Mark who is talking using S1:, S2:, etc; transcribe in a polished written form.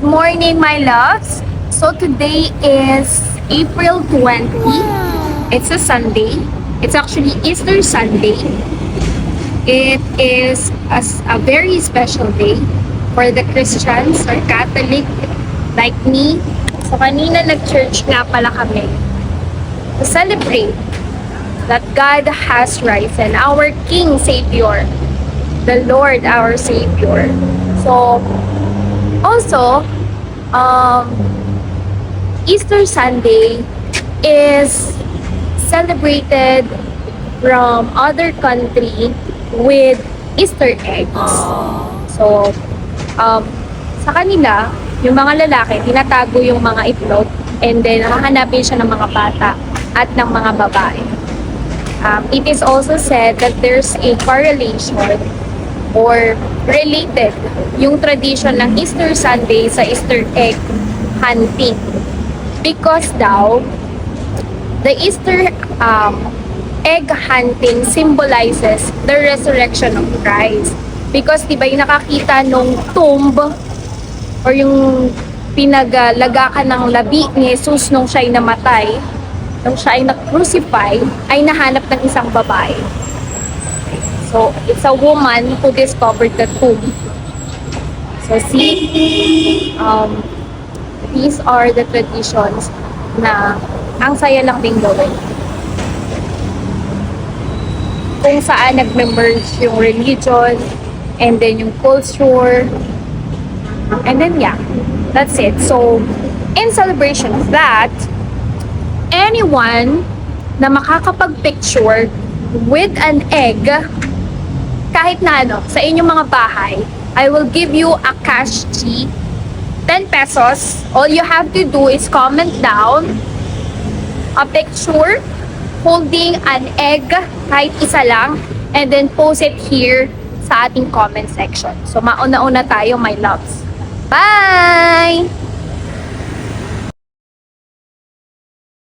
S1: morning, my loves. So today is April 20. It's a Sunday. It's actually Easter Sunday. It is a very special day for the Christians or Catholic like me. So kanina nag-church nga pala kami to celebrate that God has risen, our King Savior, the Lord our Savior. So also, Easter Sunday is celebrated from other country with Easter eggs. So, sa kanila, yung mga lalaki, tinatago yung mga itlog and then hahanapin siya ng mga bata at ng mga babae. It is also said that there's a correlation or related yung tradition ng Easter Sunday sa Easter egg hunting. Because daw, the Easter egg hunting symbolizes the resurrection of Christ. Because diba yung nakakita nung tomb or yung pinaglagakan ng labi ni Jesus nung siya'y namatay, nung siya'y na-crucify, ay nahanap ng isang babae. So, it's a woman who discovered the tomb. So, see, these are the traditions na ang saya lang ding gawin. Kung saan nag-merge yung religion, and then yung culture, and then yeah, that's it. So, in celebration of that, anyone na makakapag-picture with an egg, kahit na ano, sa inyong mga bahay, I will give you a cash tea, 10 pesos. All you have to do is comment down a picture holding an egg, kahit isa lang, and then post it here sa ating comment section. So, mauna-una tayo, my loves. Bye!